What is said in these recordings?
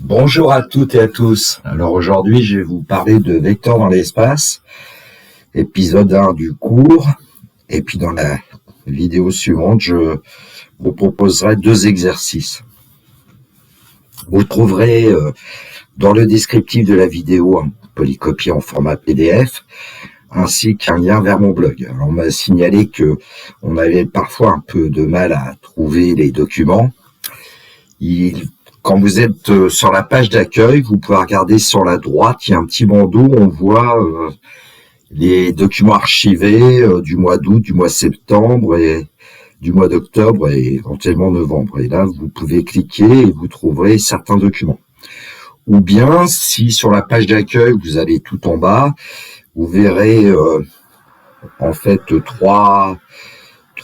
Bonjour à toutes et à tous. Alors aujourd'hui, je vais vous parler de vecteurs dans l'espace, épisode 1 du cours. Et puis dans la vidéo suivante, je vous proposerai 2 exercices. Vous trouverez dans le descriptif de la vidéo un polycopié en format PDF, ainsi qu'un lien vers mon blog. Alors on m'a signalé que on avait parfois un peu de mal à trouver les documents. Quand vous êtes sur la page d'accueil, vous pouvez regarder sur la droite, il y a un petit bandeau où on voit les documents archivés du mois d'août, du mois de septembre et du mois d'octobre et éventuellement novembre. Et là, vous pouvez cliquer et vous trouverez certains documents. Ou bien, si sur la page d'accueil, vous allez tout en bas, vous verrez en fait trois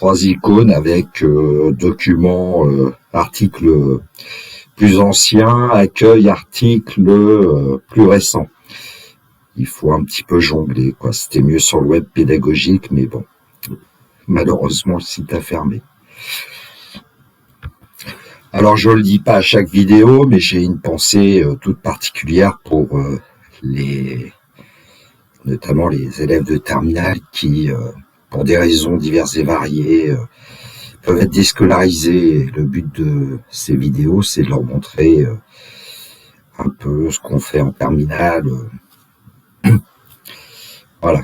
icônes avec documents, articles plus anciens, accueil, articles plus récents. Il faut un petit peu jongler, quoi. C'était mieux sur le web pédagogique, mais bon, malheureusement, le site a fermé. Alors, je le dis pas à chaque vidéo, mais j'ai une pensée toute particulière pour notamment les élèves de terminale qui, pour des raisons diverses et variées, peuvent être déscolarisés. Le but de ces vidéos, c'est de leur montrer un peu ce qu'on fait en terminale. Voilà.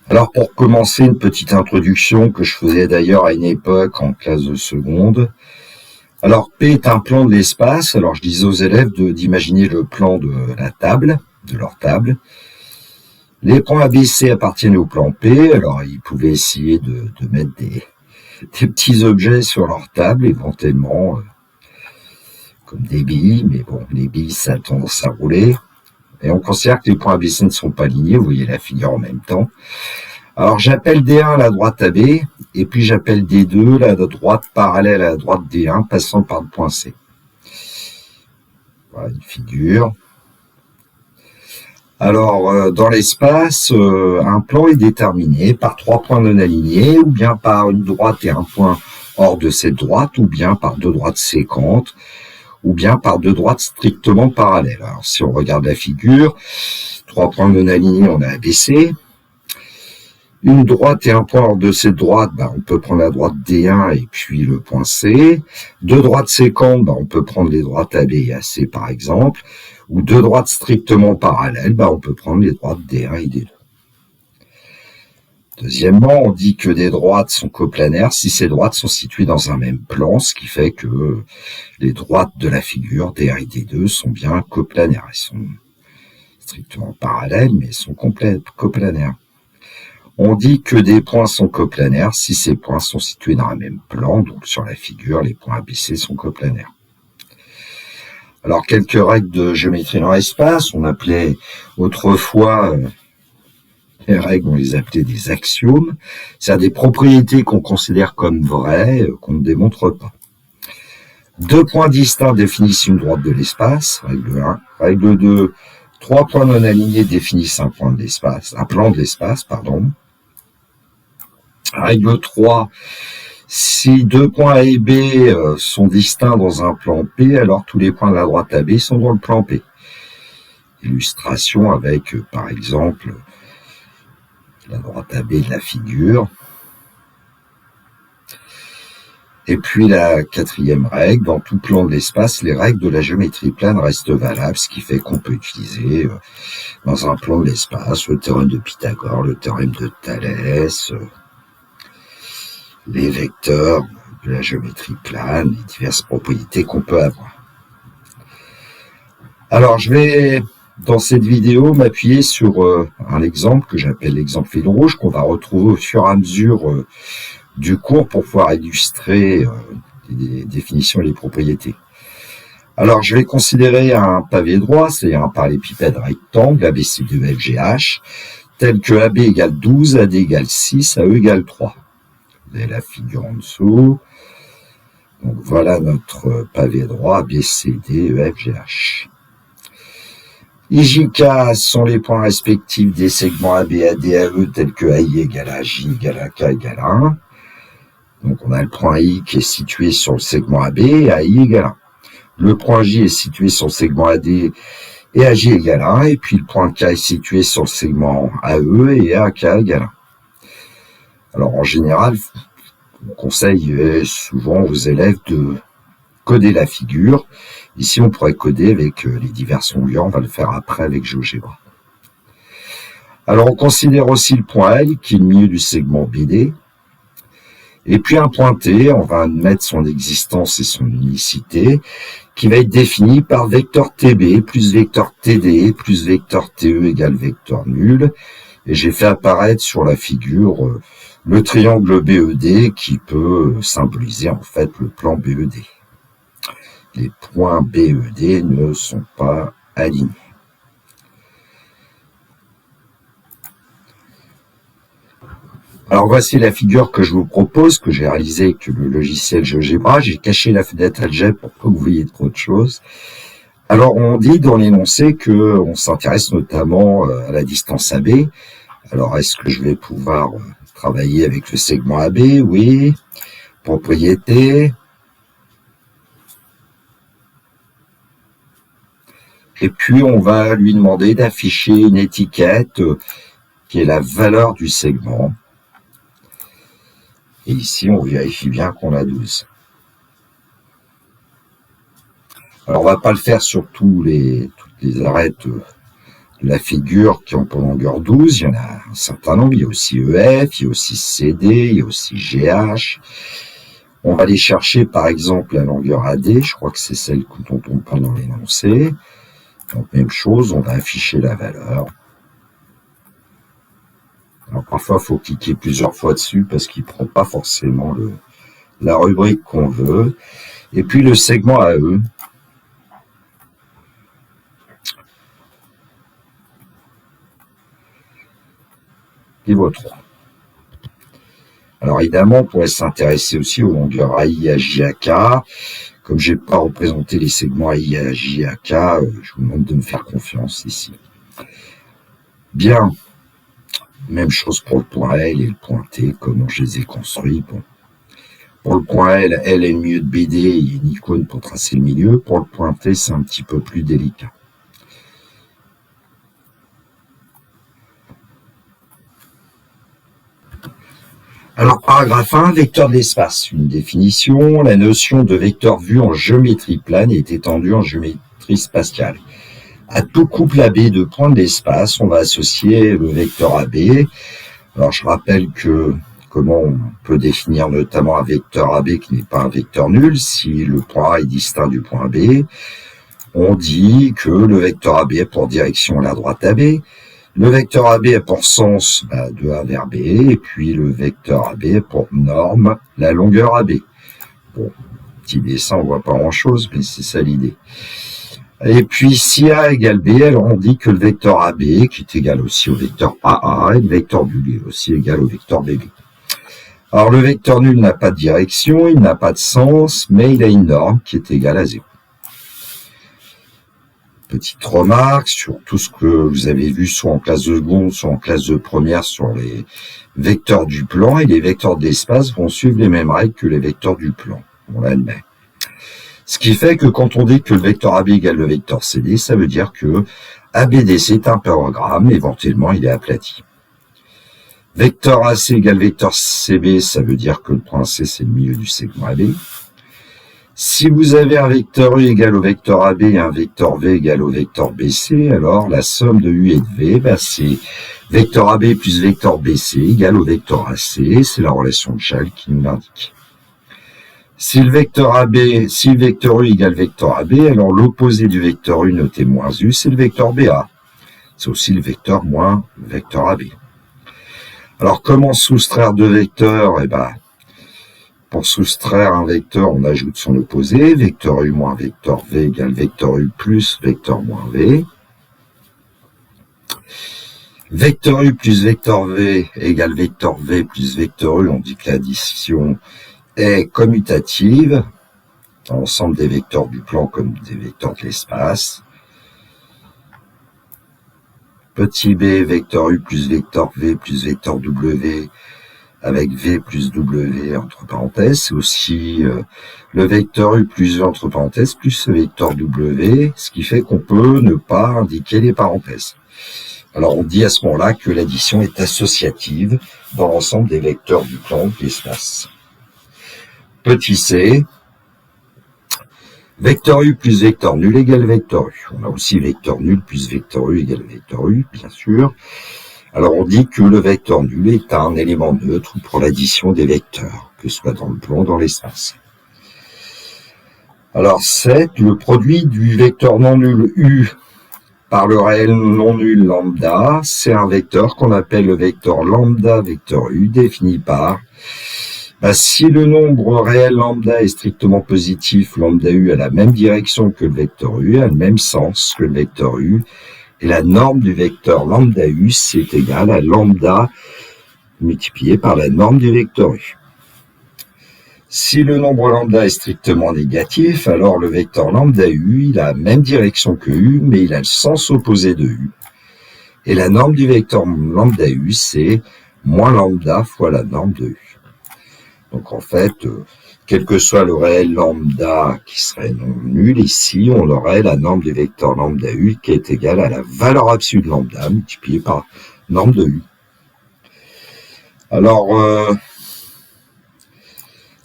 Alors pour commencer, une petite introduction que je faisais d'ailleurs à une époque en classe de seconde. Alors P est un plan de l'espace. Alors je disais aux élèves d'imaginer le plan de la table, de leur table. Les points A, B, C appartiennent au plan P. Alors ils pouvaient essayer de mettre des petits objets sur leur table, éventuellement comme des billes, mais bon, les billes ça a tendance à rouler. Et on considère que les points A, B, C ne sont pas alignés, vous voyez la figure en même temps. Alors j'appelle D1 la droite AB, et puis j'appelle D2 la droite parallèle à la droite D1, passant par le point C. Voilà une figure. Alors dans l'espace, un plan est déterminé par 3 points non alignés, ou bien par une droite et un point hors de cette droite, ou bien par 2 droites séquentes, ou bien par 2 droites strictement parallèles. Alors si on regarde la figure, 3 points non alignés, on a ABC. Une droite et un point hors de cette droite, on peut prendre la droite D1 et puis le point C. 2 droites séquentes, on peut prendre les droites AB et AC par exemple. Ou 2 droites strictement parallèles, on peut prendre les droites D1 et D2. Deuxièmement, on dit que des droites sont coplanaires si ces droites sont situées dans un même plan, ce qui fait que les droites de la figure D1 et D2 sont bien coplanaires. Elles sont strictement parallèles, mais elles sont coplanaires. On dit que des points sont coplanaires si ces points sont situés dans un même plan, donc sur la figure, les points ABC sont coplanaires. Alors, quelques règles de géométrie dans l'espace, on appelait autrefois les règles, on les appelait des axiomes, c'est-à-dire des propriétés qu'on considère comme vraies, qu'on ne démontre pas. 2 points distincts définissent une droite de l'espace, règle 1. Règle 2, 3 points non alignés définissent un plan de l'espace, pardon. Règle 3, si 2 points A et B sont distincts dans un plan P, alors tous les points de la droite AB sont dans le plan P. Illustration avec, par exemple, la droite AB de la figure. Et puis la 4e règle, dans tout plan de l'espace, les règles de la géométrie plane restent valables, ce qui fait qu'on peut utiliser dans un plan de l'espace le théorème de Pythagore, le théorème de Thalès, les vecteurs de la géométrie plane, les diverses propriétés qu'on peut avoir. Alors, je vais, dans cette vidéo, m'appuyer sur un exemple que j'appelle l'exemple fil rouge, qu'on va retrouver au fur et à mesure du cours pour pouvoir illustrer les définitions et les propriétés. Alors, je vais considérer un pavé droit, c'est-à-dire un parallélépipède rectangle, ABCDEFGH, tel que AB égale 12, AD égale 6, AE égale 3. Vous avez la figure en dessous. Donc voilà notre pavé droit ABCDEFGH. IJK sont les points respectifs des segments AB, AD, AE tels que AI égale à J égale à K égale à 1. Donc on a le point I qui est situé sur le segment AB et AI égale 1. le point J est situé sur le segment AD et AJ égale 1, et puis le point K est situé sur le segment AE et AK égale 1. Alors en général, on conseille souvent aux élèves de coder la figure. Ici, on pourrait coder avec les diverses longueurs, on va le faire après avec GeoGebra. Alors on considère aussi le point L, qui est le milieu du segment BD. Et puis un point T, on va admettre son existence et son unicité, qui va être défini par vecteur TB plus vecteur TD plus vecteur TE égale vecteur nul. Et j'ai fait apparaître sur la figure le triangle BED qui peut symboliser en fait le plan BED. Les points BED ne sont pas alignés. Alors voici la figure que je vous propose, que j'ai réalisée avec le logiciel GeoGebra. J'ai caché la fenêtre algèbre pour que vous voyez trop de choses. Alors on dit dans l'énoncé qu'on s'intéresse notamment à la distance AB. Alors est-ce que je vais pouvoir travailler avec le segment AB? Oui. Propriété. Et puis on va lui demander d'afficher une étiquette qui est la valeur du segment. Et ici, on vérifie bien qu'on a 12. Alors, on va pas le faire sur toutes les arêtes de la figure qui ont pour longueur 12. Il y en a un certain nombre. Il y a aussi EF, il y a aussi CD, il y a aussi GH. On va aller chercher, par exemple, la longueur AD. Je crois que c'est celle dont on parle dans l'énoncé. Donc, même chose, on va afficher la valeur. Alors parfois, il faut cliquer plusieurs fois dessus parce qu'il ne prend pas forcément la rubrique qu'on veut. Et puis le segment AE. Pivot 3. Alors évidemment, on pourrait s'intéresser aussi aux longueurs AI, AJ, AK. Comme je n'ai pas représenté les segments AI, AJ, AK, je vous demande de me faire confiance ici. Bien. Même chose pour le point L et le point T, comment je les ai construits. Bon. Pour le point L, L est le milieu de BD, il y a une icône pour tracer le milieu. Pour le point T, c'est un petit peu plus délicat. Alors, paragraphe 1, vecteur de l'espace. Une définition, la notion de vecteur vu en géométrie plane est étendue en géométrie spatiale. À tout couple AB de points de l'espace, on va associer le vecteur AB. Alors, je rappelle que comment on peut définir notamment un vecteur AB qui n'est pas un vecteur nul. Si le point A est distinct du point B, on dit que le vecteur AB a pour direction la droite AB. Le vecteur AB a pour sens de A vers B. Et puis le vecteur AB a pour norme la longueur AB. Bon, petit dessin, on voit pas grand-chose, mais c'est ça l'idée. Et puis, si A égale B, alors on dit que le vecteur AB, qui est égal aussi au vecteur AA, et le vecteur nul est aussi égal au vecteur BB. Alors, le vecteur nul n'a pas de direction, il n'a pas de sens, mais il a une norme qui est égale à 0. Petite remarque sur tout ce que vous avez vu soit en classe de seconde, soit en classe de première sur les vecteurs du plan, et les vecteurs d'espace vont suivre les mêmes règles que les vecteurs du plan. On l'admet. Ce qui fait que quand on dit que le vecteur AB égale le vecteur CD, ça veut dire que ABDC est un parogramme, éventuellement il est aplati. Vecteur AC égale vecteur CB, ça veut dire que le point C c'est le milieu du segment AB. Si vous avez un vecteur U égale au vecteur AB et un vecteur V égale au vecteur BC, alors la somme de U et de V, c'est vecteur AB plus vecteur BC égale au vecteur AC, c'est la relation de Chasles qui nous l'indique. Si le vecteur U égale vecteur AB, alors l'opposé du vecteur U noté moins U, c'est le vecteur BA. C'est aussi le vecteur moins vecteur AB. Alors, comment soustraire deux vecteurs? Pour soustraire un vecteur, on ajoute son opposé. Vecteur U moins vecteur V égale vecteur U plus vecteur moins V. Vecteur U plus vecteur V égale vecteur V plus vecteur U. On dit que l'addition est commutative dans l'ensemble des vecteurs du plan comme des vecteurs de l'espace. Petit b, vecteur U plus vecteur V plus vecteur W avec V plus W entre parenthèses. C'est aussi le vecteur U plus V entre parenthèses plus le vecteur W, ce qui fait qu'on peut ne pas indiquer les parenthèses. Alors on dit à ce moment-là que l'addition est associative dans l'ensemble des vecteurs du plan de l'espace. Petit c, vecteur U plus vecteur nul égale vecteur U. On a aussi vecteur nul plus vecteur U égale vecteur U, bien sûr. Alors on dit que le vecteur nul est un élément neutre pour l'addition des vecteurs, que ce soit dans le plan ou dans l'espace. Alors 7, le produit du vecteur non nul U par le réel non nul lambda, c'est un vecteur qu'on appelle le vecteur lambda vecteur U, défini par si le nombre réel lambda est strictement positif, lambda U a la même direction que le vecteur U, a le même sens que le vecteur U, et la norme du vecteur lambda U, c'est égal à lambda multiplié par la norme du vecteur U. Si le nombre lambda est strictement négatif, alors le vecteur lambda U, il a la même direction que U, mais il a le sens opposé de U. Et la norme du vecteur lambda U, c'est moins lambda fois la norme de U. Donc en fait, quel que soit le réel lambda qui serait non nul, ici on aurait la norme du vecteur lambda U qui est égale à la valeur absolue de lambda multipliée par norme de U. Alors,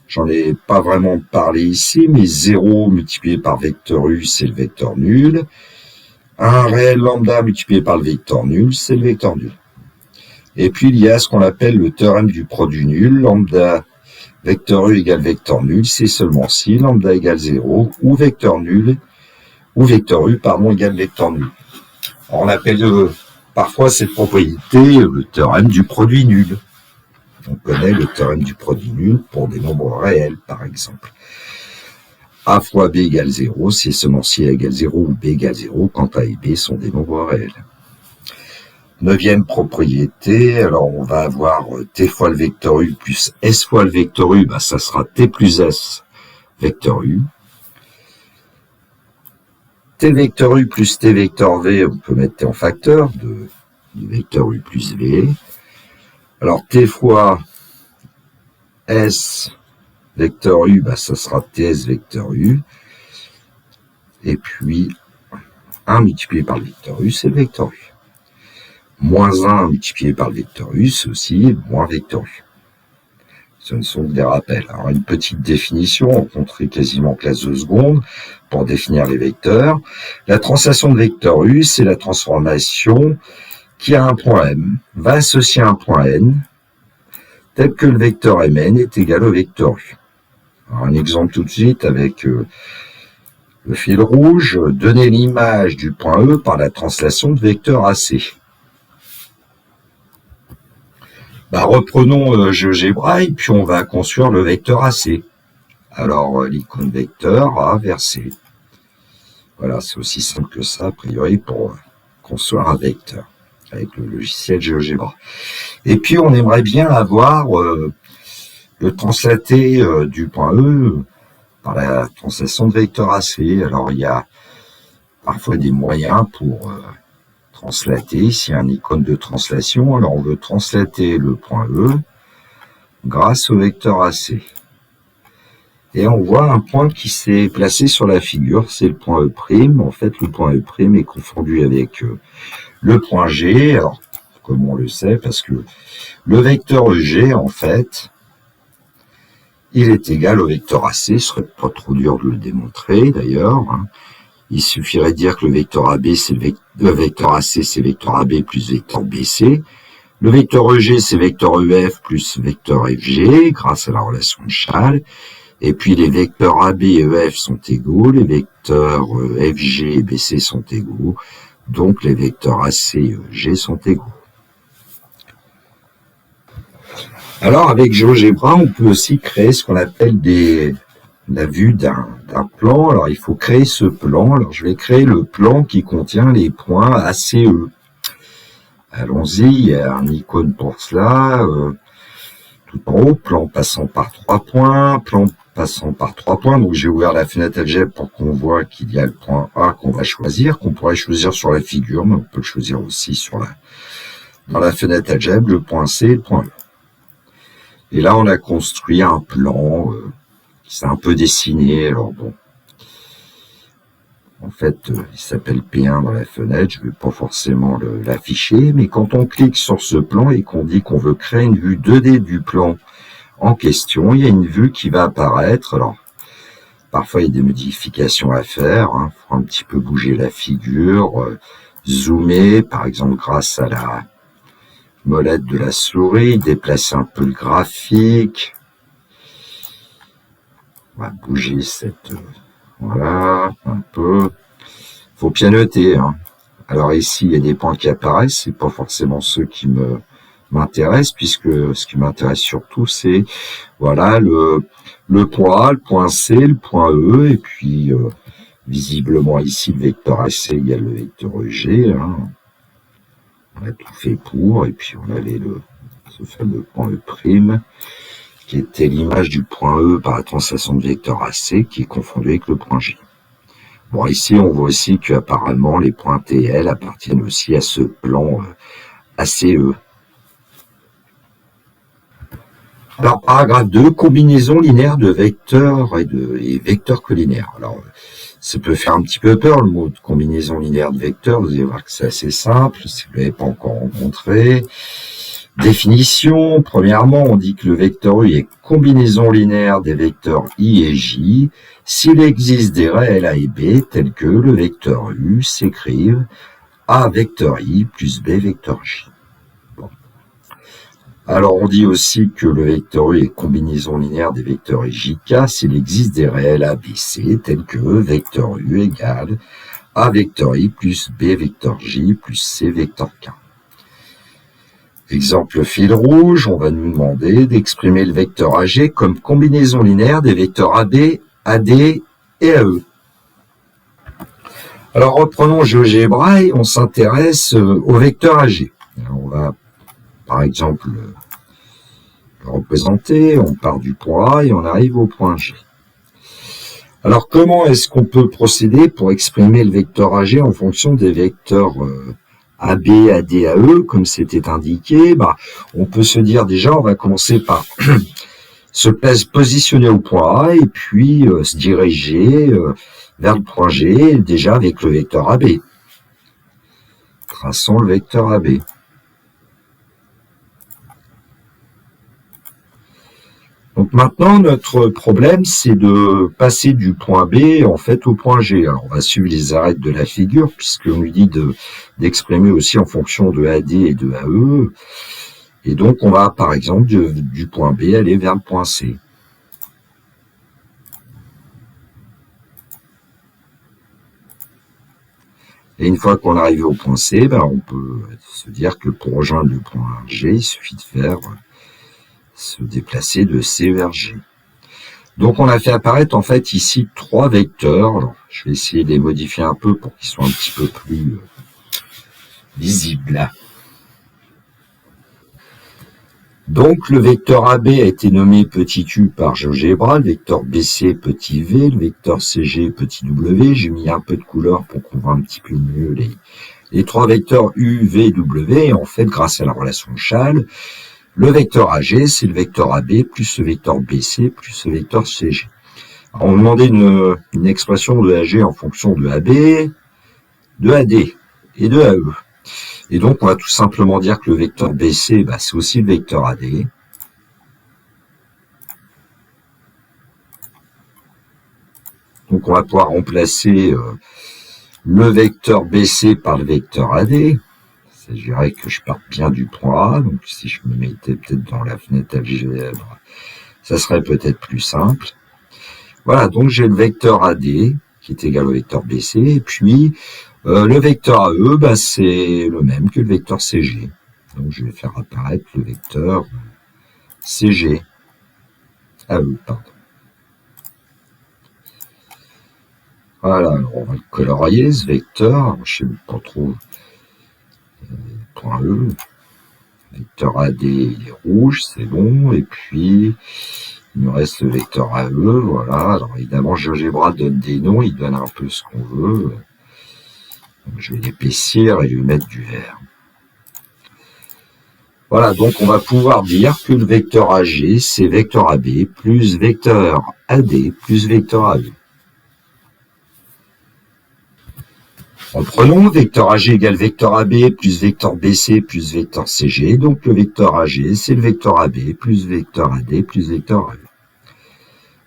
j'en ai pas vraiment parlé ici, mais 0 multiplié par vecteur U, c'est le vecteur nul. Un réel lambda multiplié par le vecteur nul, c'est le vecteur nul. Et puis il y a ce qu'on appelle le théorème du produit nul, lambda vecteur U égale vecteur nul, c'est seulement si lambda égale 0, ou vecteur nul, ou vecteur U, égale vecteur nul. Alors, on appelle parfois cette propriété le théorème du produit nul. On connaît le théorème du produit nul pour des nombres réels, par exemple. A fois B égale 0, c'est seulement si A égale 0 ou B égale 0 quand A et B sont des nombres réels. Neuvième propriété, alors on va avoir T fois le vecteur U plus S fois le vecteur U, ça sera T plus S vecteur U. T vecteur U plus T vecteur V, on peut mettre T en facteur du vecteur U plus V. Alors T fois S vecteur U, ça sera TS vecteur U. Et puis 1 multiplié par le vecteur U, c'est le vecteur U. Moins 1 multiplié par le vecteur U, c'est aussi moins vecteur U. Ce ne sont que des rappels. Alors, une petite définition, on compterait quasiment classe de seconde pour définir les vecteurs. La translation de vecteur U, c'est la transformation qui a un point M, va associer un point N, tel que le vecteur Mn est égal au vecteur U. Alors, un exemple tout de suite avec le fil rouge, donner l'image du point E par la translation de vecteur AC. Reprenons GeoGebra et puis on va construire le vecteur AC. Alors, l'icône vecteur A vers C. Voilà, c'est aussi simple que ça, a priori, pour construire un vecteur avec le logiciel GeoGebra. Et puis, on aimerait bien avoir le translaté du point E par la translation de vecteur AC. Alors, il y a parfois des moyens pour translater. Ici, un icône de translation. Alors, on veut translater le point E grâce au vecteur AC. Et on voit un point qui s'est placé sur la figure, c'est le point E'. En fait, le point E' est confondu avec le point G. Alors, comme on le sait, parce que le vecteur EG, en fait, il est égal au vecteur AC. Ce serait pas trop dur de le démontrer, d'ailleurs. Il suffirait de dire que le vecteur AB, c'est le vecteur AC, c'est vecteur AB plus vecteur BC. Le vecteur EG, c'est vecteur EF plus vecteur FG, grâce à la relation de Chasles. Et puis les vecteurs AB et EF sont égaux, les vecteurs FG et BC sont égaux, donc les vecteurs AC et EG sont égaux. Alors avec GeoGebra, on peut aussi créer ce qu'on appelle la vue d'un plan. Alors il faut créer ce plan. Alors je vais créer le plan qui contient les points ACE. Allons-y, il y a un icône pour cela. Tout en haut, plan passant par 3 points, plan passant par 3 points. Donc j'ai ouvert la fenêtre algèbre pour qu'on voit qu'il y a le point A qu'on va choisir, qu'on pourrait choisir sur la figure, mais on peut le choisir aussi dans la fenêtre algèbre, le point C et le point E. Et là, on a construit un plan qui s'est un peu dessiné. Alors bon, en fait, il s'appelle P1 dans la fenêtre. Je ne vais pas forcément l'afficher, mais quand on clique sur ce plan et qu'on dit qu'on veut créer une vue 2D du plan en question, il y a une vue qui va apparaître. Alors, parfois, il y a des modifications à faire. Il faut un petit peu bouger la figure, zoomer, par exemple, grâce à la molette de la souris, déplacer un peu le graphique. On va bouger cette... voilà, un peu. Faut pianoter. Alors ici, il y a des points qui apparaissent. C'est pas forcément ceux qui m'intéressent, puisque ce qui m'intéresse surtout, c'est voilà le point A, le point C, le point E, et puis visiblement ici le vecteur AC égale le vecteur EG. On a tout fait pour, et puis on avait ce fameux point E', qui était l'image du point E par la translation de vecteur AC, qui est confondu avec le point G. Bon, ici, on voit aussi qu'apparemment, les points T et L appartiennent aussi à ce plan ACE. Alors, paragraphe 2, combinaison linéaire de vecteurs et vecteurs collinaires. Alors, ça peut faire un petit peu peur, le mot de combinaison linéaire de vecteurs. Vous allez voir que c'est assez simple, si vous ne l'avez pas encore rencontré. Définition, premièrement, on dit que le vecteur U est combinaison linéaire des vecteurs I et J s'il existe des réels A et B tels que le vecteur U s'écrive A vecteur I plus B vecteur J. Bon. Alors on dit aussi que le vecteur U est combinaison linéaire des vecteurs IJK s'il existe des réels A, B, C tels que vecteur U égale A vecteur I plus B vecteur J plus C vecteur K. Exemple fil rouge, on va nous demander d'exprimer le vecteur AG comme combinaison linéaire des vecteurs AB, AD et AE. Alors reprenons GeoGebra et on s'intéresse au vecteur AG. Alors, on va par exemple le représenter, on part du point A et on arrive au point G. Alors comment est-ce qu'on peut procéder pour exprimer le vecteur AG en fonction des vecteurs AB, AD, AE, comme c'était indiqué? On peut se dire déjà, on va commencer par se positionner au point A et puis se diriger vers le point G, déjà avec le vecteur AB. Traçons le vecteur AB. Donc maintenant, notre problème, c'est de passer du point B, en fait, au point G. Alors, on va suivre les arêtes de la figure, puisqu'on lui dit d'exprimer aussi en fonction de AD et de AE. Et donc, on va, par exemple, du point B aller vers le point C. Et une fois qu'on arrive au point C, on peut se dire que pour rejoindre le point G, il suffit de faire se déplacer de C vers G. Donc on a fait apparaître en fait ici 3 vecteurs. Alors, je vais essayer de les modifier un peu pour qu'ils soient un petit peu plus visibles. Donc le vecteur AB a été nommé petit u par GeoGebra, le vecteur BC petit v, le vecteur CG petit w. J'ai mis un peu de couleur pour qu'on voit un petit peu mieux les 3 vecteurs U, V, W. Et en fait, grâce à la relation Schall, le vecteur AG, c'est le vecteur AB plus le vecteur BC plus le vecteur CG. Alors, on demandait une expression de AG en fonction de AB, de AD et de AE. Et donc, on va tout simplement dire que le vecteur BC, c'est aussi le vecteur AD. Donc, on va pouvoir remplacer le vecteur BC par le vecteur AD. Il s'agirait que je parte bien du point A. Donc, si je me mettais peut-être dans la fenêtre algèbre, ça serait peut-être plus simple. Voilà, donc j'ai le vecteur AD qui est égal au vecteur BC. Et puis, le vecteur AE, c'est le même que le vecteur CG. Donc, je vais faire apparaître le vecteur CG. AE, pardon. Voilà, alors on va le colorier, ce vecteur. Je ne sais pas trop. Point E. Vecteur AD, il est rouge, c'est bon. Et puis, il nous reste le vecteur AE, voilà. Alors, évidemment, GeoGebra donne des noms, il donne un peu ce qu'on veut. Donc, je vais l'épaissir et lui mettre du vert. Voilà, donc on va pouvoir dire que le vecteur AG, c'est vecteur AB plus vecteur AD plus vecteur AE. Prenons vecteur AG égale vecteur AB plus vecteur BC plus vecteur CG. Donc le vecteur AG, c'est le vecteur AB plus vecteur AD plus vecteur AE.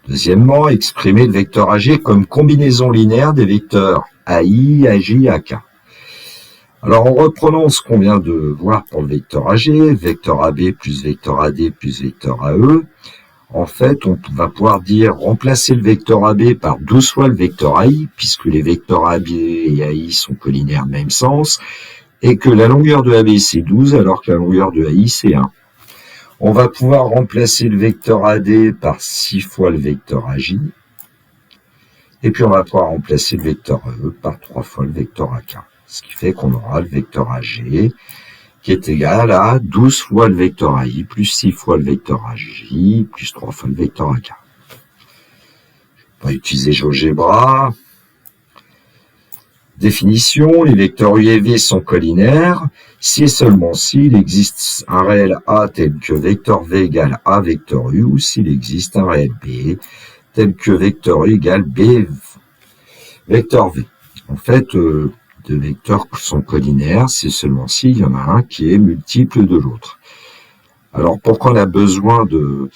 Deuxièmement, exprimer le vecteur AG comme combinaison linéaire des vecteurs AI, AJ, AK. Alors en reprenant ce qu'on vient de voir pour le vecteur AG, vecteur AB plus vecteur AD plus vecteur AE, en fait, on va pouvoir dire remplacer le vecteur AB par 12 fois le vecteur AI, puisque les vecteurs AB et AI sont collinaires même sens, et que la longueur de AB c'est 12, alors que la longueur de AI c'est 1. On va pouvoir remplacer le vecteur AD par 6 fois le vecteur AJ, et puis on va pouvoir remplacer le vecteur AE par 3 fois le vecteur AK. Ce qui fait qu'on aura le vecteur AG qui est égal à 12 fois le vecteur AI plus 6 fois le vecteur AJ plus 3 fois le vecteur AK. On va utiliser GeoGebra. Définition, les vecteurs U et V sont collinaires si et seulement s'il existe un réel A tel que vecteur V égale A vecteur U ou s'il existe un réel B tel que vecteur U égale B vecteur V. En fait, deux vecteurs sont collinaires, c'est seulement s'il y en a un qui est multiple de l'autre. Alors pourquoi on a besoin de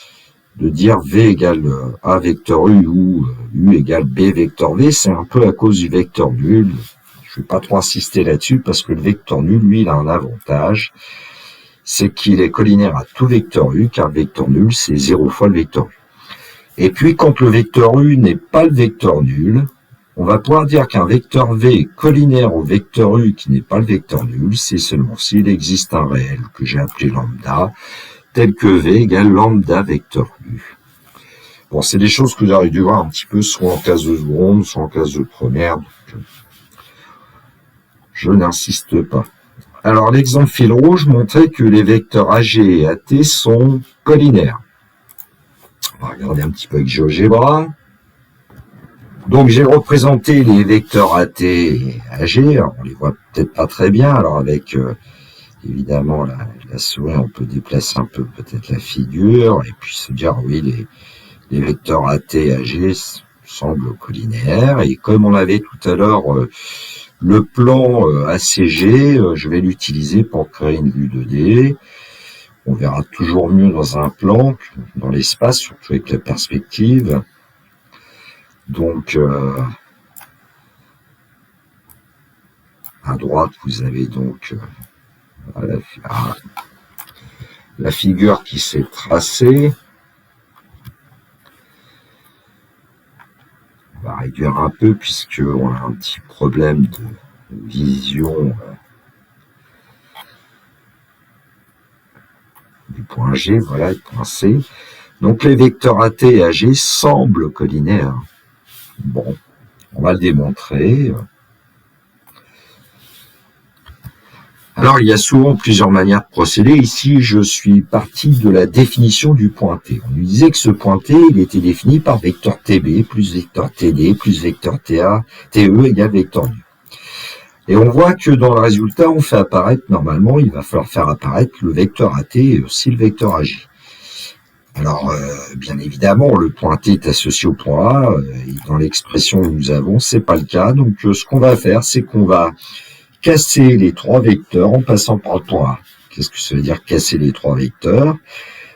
dire V égale A vecteur U ou U égale B vecteur V? C'est un peu à cause du vecteur nul. Je ne vais pas trop insister là-dessus parce que le vecteur nul, lui, il a un avantage. C'est qu'il est collinaire à tout vecteur U, car le vecteur nul, c'est 0 fois le vecteur U. Et puis, quand le vecteur U n'est pas le vecteur nul, on va pouvoir dire qu'un vecteur V est collinaire au vecteur U qui n'est pas le vecteur nul, c'est seulement s'il existe un réel que j'ai appelé lambda, tel que V égale lambda vecteur U. Bon, c'est des choses que j'aurais dû voir un petit peu, soit en classe de seconde, soit en classe de première, donc je n'insiste pas. Alors, l'exemple fil rouge montrait que les vecteurs AG et AT sont collinaires. On va regarder un petit peu avec GeoGebra. Donc, j'ai représenté les vecteurs AT et AG. Alors, on les voit peut-être pas très bien. Alors, avec, évidemment, la souris, on peut déplacer un peu peut-être la figure et puis se dire, oui, les vecteurs AT et AG semblent collinaires. Et comme on avait tout à l'heure le plan ACG, je vais l'utiliser pour créer une vue 2D. On verra toujours mieux dans un plan que dans l'espace, surtout avec la perspective. Donc, à droite, vous avez donc la figure qui s'est tracée. On va réduire un peu puisqu'on a un petit problème de vision du point G, voilà, du point C. Donc les vecteurs AT et AG semblent collinaires. Bon, on va le démontrer. Alors, il y a souvent plusieurs manières de procéder. Ici, je suis parti de la définition du point T. On nous disait que ce point T, il était défini par vecteur TB plus vecteur TD plus vecteur TE égale vecteur nu. Et on voit que dans le résultat, on fait apparaître, normalement, il va falloir faire apparaître le vecteur AT et aussi le vecteur AJ. Alors, bien évidemment, le point T est associé au point A, et dans l'expression que nous avons, c'est pas le cas. Donc, ce qu'on va faire, c'est qu'on va casser les trois vecteurs en passant par le point A. Qu'est-ce que ça veut dire casser les trois vecteurs?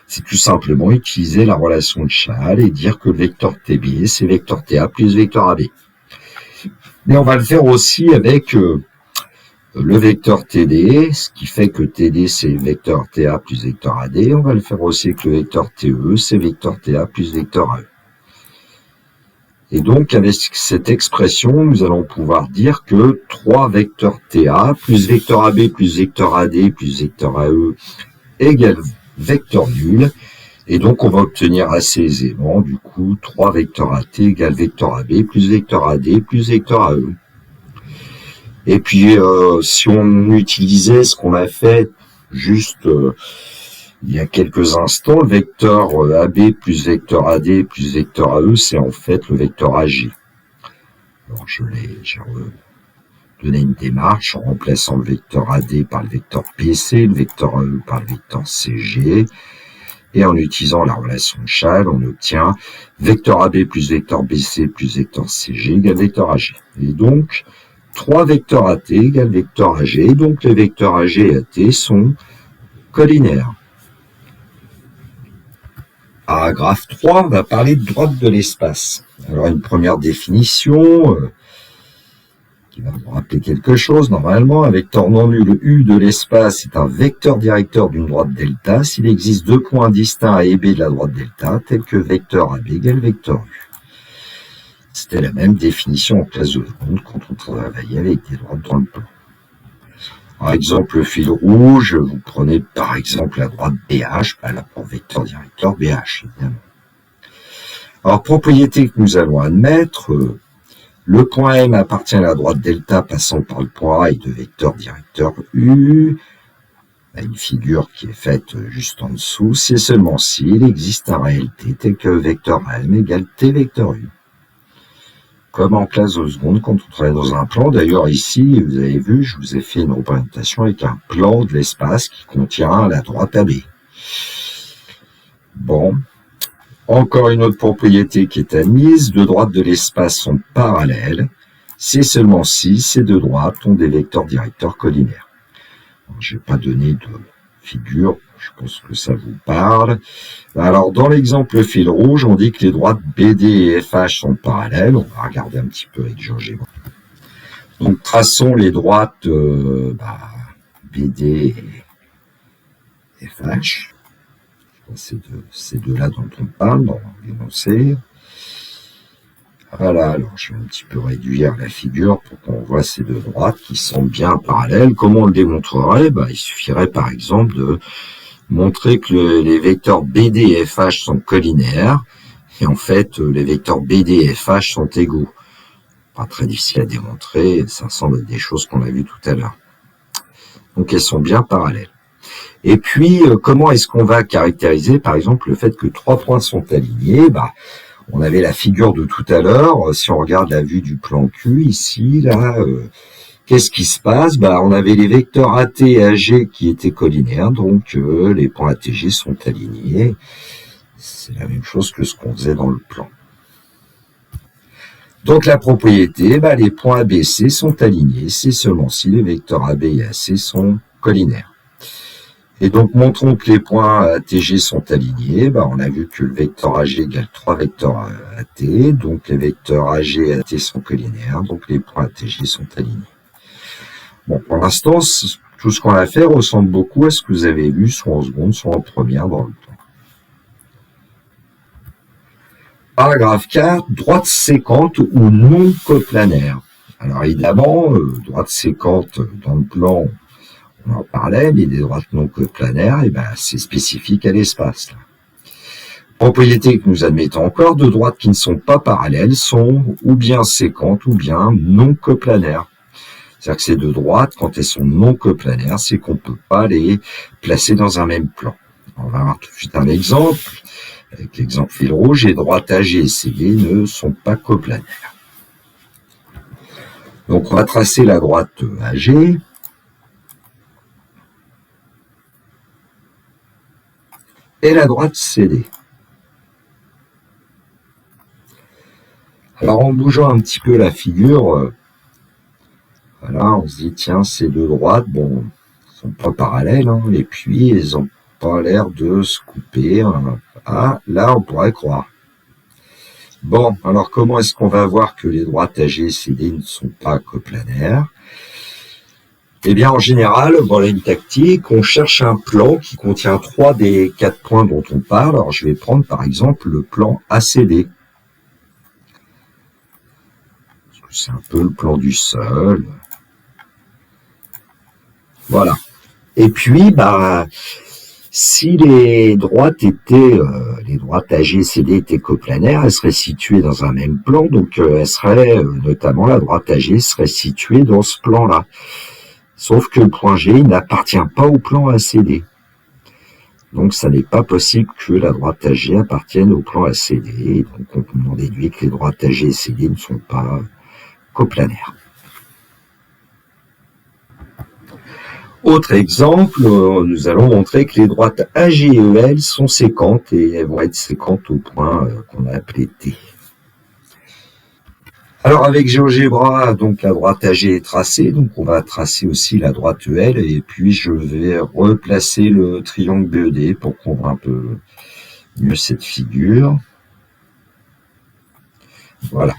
C'est tout simplement utiliser la relation de Chasles et dire que le vecteur TB, c'est vecteur TA plus vecteur AB. Mais on va le faire aussi avec le vecteur TD, ce qui fait que TD, c'est vecteur TA plus vecteur AD. On va le faire aussi avec le vecteur TE, c'est vecteur TA plus vecteur AE. Et donc, avec cette expression, nous allons pouvoir dire que 3 vecteurs TA plus vecteur AB plus vecteur AD plus vecteur AE égale vecteur nul. Et donc, on va obtenir assez aisément, du coup, 3 vecteurs AT égale vecteur AB plus vecteur AD plus vecteur AE. Et puis, si on utilisait ce qu'on a fait juste il y a quelques instants, le vecteur AB plus vecteur AD plus vecteur AE, c'est en fait le vecteur AJ. Alors, j'ai donner une démarche en remplaçant le vecteur AD par le vecteur BC, le vecteur AE par le vecteur CG. Et en utilisant la relation de Chasles, on obtient vecteur AB plus vecteur BC plus vecteur CG égale vecteur AG. Et donc, 3 vecteurs AT égale vecteur AG. Donc, les vecteurs AG et AT sont collinaires. Paragraphe 3, on va parler de droite de l'espace. Alors, une première définition qui va vous rappeler quelque chose. Normalement, un vecteur non nul U de l'espace est un vecteur directeur d'une droite delta s'il existe 2 points distincts A et B de la droite delta, tels que vecteur AB égale vecteur U. C'était la même définition en classe de seconde quand on travaillait avec des droites dans le plan. Par exemple, le fil rouge, vous prenez par exemple la droite BH, là pour vecteur directeur BH, évidemment. Alors, propriété que nous allons admettre, le point M appartient à la droite delta passant par le point A et de vecteur directeur U. On a une figure qui est faite juste en dessous. C'est seulement s'il existe un réel T tel que vecteur M égale T vecteur U. Comme en classe de seconde quand on travaille dans un plan. D'ailleurs ici, vous avez vu, je vous ai fait une représentation avec un plan de l'espace qui contient la droite AB. Bon. Encore une autre propriété qui est admise, deux droites de l'espace sont parallèles, c'est seulement si ces deux droites ont des vecteurs directeurs collinaires. Je ne vais pas donner de figure, je pense que ça vous parle. Alors dans l'exemple fil rouge, on dit que les droites BD et FH sont parallèles, on va regarder un petit peu avec GeoGebra. Donc traçons les droites BD et FH. C'est de ces deux-là dont on parle dans l'énoncé. Voilà, alors je vais un petit peu réduire la figure pour qu'on voit ces deux droites qui sont bien parallèles. Comment on le démontrerait? Il suffirait par exemple de montrer que les vecteurs BD et FH sont collinaires, et en fait les vecteurs BD et FH sont égaux. Pas très difficile à démontrer, ça ressemble à des choses qu'on a vues tout à l'heure. Donc elles sont bien parallèles. Et puis, comment est-ce qu'on va caractériser, par exemple, le fait que 3 points sont alignés? On avait la figure de tout à l'heure. Si on regarde la vue du plan Q, ici, là, qu'est-ce qui se passe? On avait les vecteurs AT et AG qui étaient collinaires, donc les points ATG sont alignés. C'est la même chose que ce qu'on faisait dans le plan. Donc la propriété, les points ABC sont alignés, c'est seulement si les vecteurs AB et AC sont collinaires. Et donc, montrons que les points ATG sont alignés. On a vu que le vecteur AG égale 3 vecteurs AT. Donc, les vecteurs AG et AT sont collinaires. Donc, les points ATG sont alignés. Bon, pour l'instant, tout ce qu'on a fait ressemble beaucoup à ce que vous avez vu, soit en seconde, soit en première dans le plan. Paragraphe 4, droite séquente ou non coplanaire. Alors, évidemment, droite séquente dans le plan, on en parlait, mais des droites non coplanaires, c'est spécifique à l'espace. Propriété que nous admettons encore, deux droites qui ne sont pas parallèles sont ou bien séquentes ou bien non coplanaires. C'est-à-dire que ces deux droites, quand elles sont non coplanaires, c'est qu'on ne peut pas les placer dans un même plan. On va voir tout de suite un exemple. Avec l'exemple fil rouge, les droites AG et CD ne sont pas coplanaires. Donc on va tracer la droite AG. Et la droite CD. Alors en bougeant un petit peu la figure, voilà, on se dit tiens, ces deux droites, sont pas parallèles, et puis elles n'ont pas l'air de se couper. Là on pourrait croire. Bon, alors comment est-ce qu'on va voir que les droites AG et CD ne sont pas coplanaires? Eh bien, en général, voilà une tactique, on cherche un plan qui contient 3 des 4 points dont on parle. Alors, je vais prendre par exemple le plan ACD. C'est un peu le plan du sol. Voilà. Et puis, si les droites AG et CD étaient coplanaires, elles seraient situées dans un même plan. Donc, notamment la droite AG serait située dans ce plan-là. Sauf que le point G n'appartient pas au plan ACD. Donc, ça n'est pas possible que la droite AG appartienne au plan ACD. Donc, on en déduit que les droites AG et CD ne sont pas coplanaires. Autre exemple, nous allons montrer que les droites AG et EL sont séquentes et elles vont être séquentes au point qu'on a appelé T. Alors avec GeoGebra, donc la droite AG est tracée, donc on va tracer aussi la droite EL et puis je vais replacer le triangle BED pour qu'on voit un peu mieux cette figure. Voilà.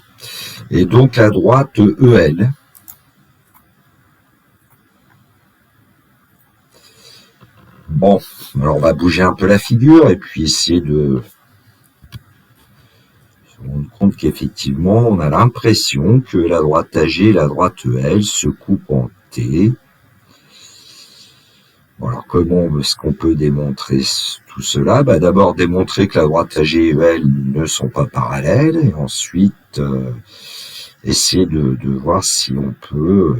Et donc la droite EL. Bon, alors on va bouger un peu la figure et puis essayer de se rendre compte qu'effectivement, on a l'impression que la droite AG et la droite EL se coupent en T. Bon, alors comment est-ce qu'on peut démontrer tout cela? D'abord démontrer que la droite AG et EL ne sont pas parallèles et ensuite essayer de voir si on peut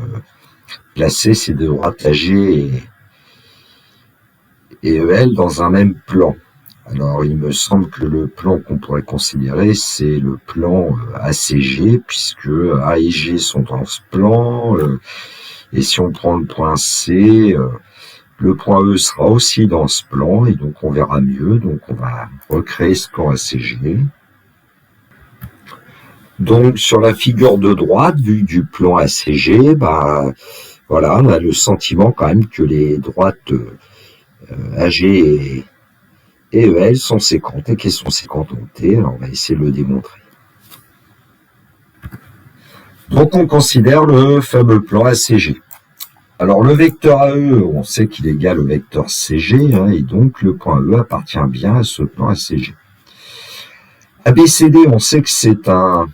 placer ces deux droites AG et EL dans un même plan. Alors, il me semble que le plan qu'on pourrait considérer, c'est le plan ACG, puisque A et G sont dans ce plan, et si on prend le point C, le point E sera aussi dans ce plan, et donc on verra mieux. Donc, on va recréer ce plan ACG. Donc, sur la figure de droite, vue du plan ACG, voilà, on a le sentiment quand même que les droites AG et EL sont séquentes et qu'elles sont séquentes en T. Alors on va essayer de le démontrer. Donc on considère le fameux plan ACG. Alors le vecteur AE, on sait qu'il est égal au vecteur CG, et donc le point E appartient bien à ce plan ACG. ABCD, on sait que c'est un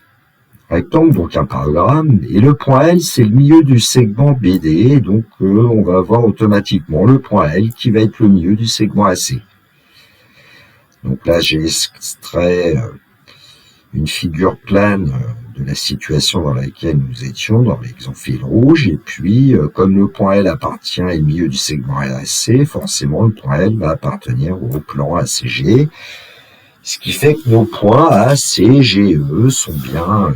rectangle, donc un parallélogramme, et le point L, c'est le milieu du segment BD, donc on va avoir automatiquement le point L qui va être le milieu du segment AC. Donc là, j'ai extrait une figure plane de la situation dans laquelle nous étions, dans l'exemple fil rouge, et puis, comme le point L appartient au milieu du segment AC, forcément, le point L va appartenir au plan ACG, ce qui fait que nos points A, C, G, E sont bien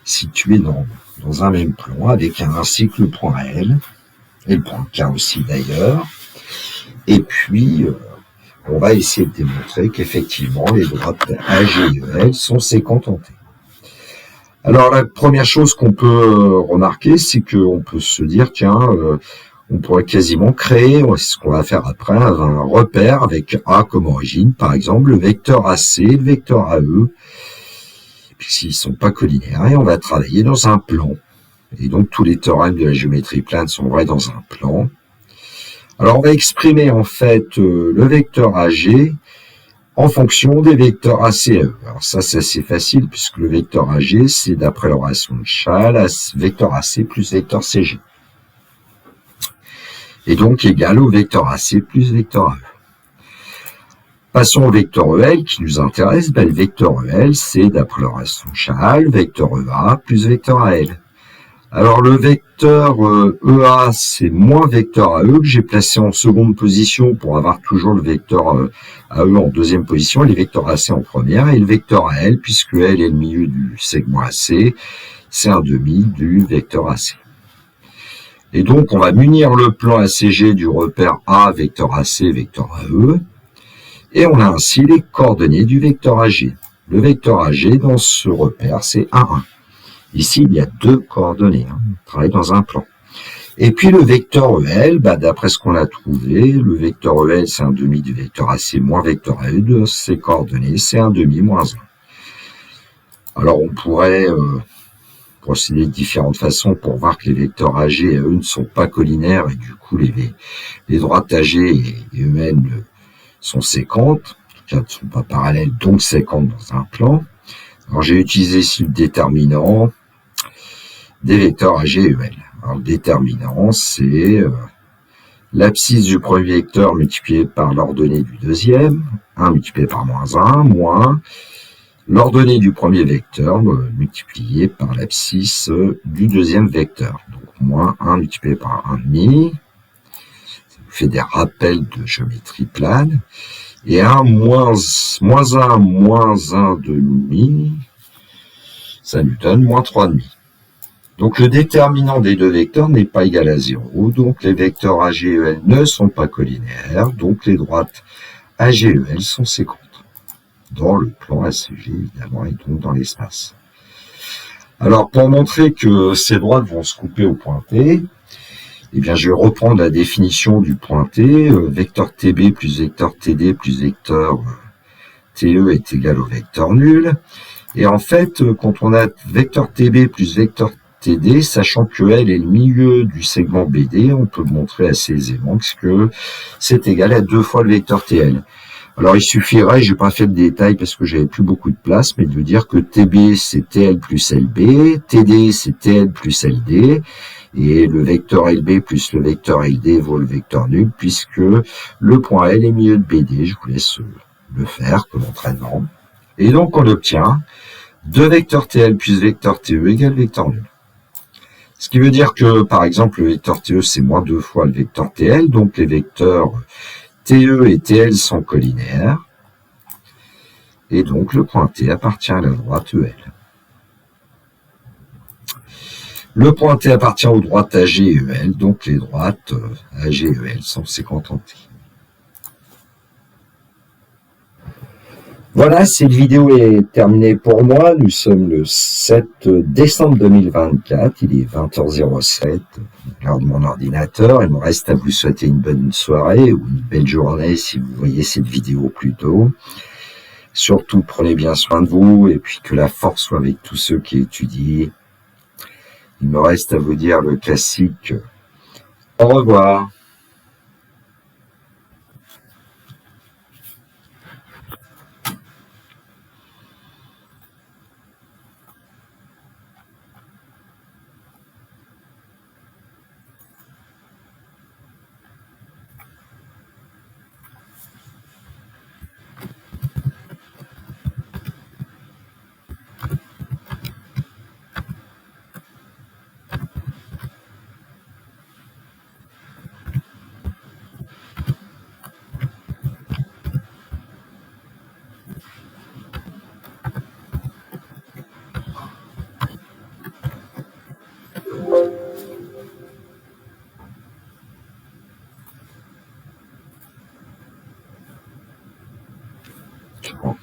situés dans un même plan, avec ainsi que le point L, et le point K aussi d'ailleurs, et puis, on va essayer de démontrer qu'effectivement, les droites AG et EL sont séquentes en T. Alors, la première chose qu'on peut remarquer, c'est qu'on peut se dire, tiens, on pourrait quasiment créer, c'est ce qu'on va faire après, un repère avec A comme origine, par exemple, le vecteur AC, le vecteur AE, puisqu'ils ne sont pas collinaires, et on va travailler dans un plan. Et donc, tous les théorèmes de la géométrie plane sont vrais dans un plan. Alors, on va exprimer en fait le vecteur AG en fonction des vecteurs ACE. Alors ça, c'est assez facile puisque le vecteur AG, c'est d'après la relation de Chasles, vecteur AC plus vecteur CG. Et donc égal au vecteur AC plus vecteur AE. Passons au vecteur EL qui nous intéresse. Le vecteur EL, c'est d'après la relation de Chasles, vecteur EA plus vecteur AL. Alors le vecteur EA, c'est moins vecteur AE que j'ai placé en seconde position pour avoir toujours le vecteur AE en deuxième position et les vecteurs AC en première. Et le vecteur AL, puisque L est le milieu du segment AC, c'est un demi du vecteur AC. Et donc on va munir le plan ACG du repère A, vecteur AC, vecteur AE. Et on a ainsi les coordonnées du vecteur AG. Le vecteur AG dans ce repère, c'est 1, 1. Ici, il y a deux coordonnées, on travaille dans un plan. Et puis le vecteur EL, d'après ce qu'on a trouvé, le vecteur EL, c'est un demi du vecteur AC moins vecteur AE, de ses coordonnées, c'est un demi moins 1. Alors on pourrait procéder de différentes façons pour voir que les vecteurs AG et AE ne sont pas collinaires, et du coup les droites AG et EL sont séquentes, en tout cas ne sont pas parallèles, donc séquentes dans un plan. Alors j'ai utilisé ici le déterminant des vecteurs AG et EL. Alors le déterminant, c'est l'abscisse du premier vecteur multiplié par l'ordonnée du deuxième, 1 multiplié par moins 1, moins l'ordonnée du premier vecteur multiplié par l'abscisse du deuxième vecteur. Donc moins 1 multiplié par 1,5. Ça vous fait des rappels de géométrie plane. Et 1 moins 1 moins 1 demi, ça nous donne moins 3,5. Donc le déterminant des deux vecteurs n'est pas égal à 0, donc les vecteurs AG et EL ne sont pas collinaires, donc les droites AG et EL sont séquentes dans le plan ACG évidemment et donc dans l'espace. Alors pour montrer que ces droites vont se couper au point T, eh bien je vais reprendre la définition du point T, vecteur TB plus vecteur TD plus vecteur TE est égal au vecteur nul. Et en fait, quand on a vecteur TB plus vecteur TD, sachant que L est le milieu du segment BD, on peut le montrer assez aisément que c'est égal à 2 fois le vecteur TL. Alors il suffirait, je n'ai pas fait de détails parce que j'avais plus beaucoup de place, mais de dire que TB c'est TL plus LB, TD c'est TL plus LD, et le vecteur LB plus le vecteur LD vaut le vecteur nul, puisque le point L est milieu de BD. Je vous laisse le faire comme entraînement. Et donc on obtient 2 vecteurs TL plus vecteur TE égale vecteur nul. Ce qui veut dire que, par exemple, le vecteur TE, c'est moins 2 fois le vecteur TL, donc les vecteurs TE et TL sont collinaires, et donc le point T appartient à la droite EL. Le point T appartient aux droites AG et EL, donc les droites AG et EL sont séquentes en T. Voilà, cette vidéo est terminée pour moi. Nous sommes le 7 décembre 2024. Il est 20h07, l'heure de mon ordinateur. Il me reste à vous souhaiter une bonne soirée ou une belle journée si vous voyez cette vidéo plus tôt. Surtout, prenez bien soin de vous et puis que la force soit avec tous ceux qui étudient. Il me reste à vous dire le classique. Au revoir. Ciao.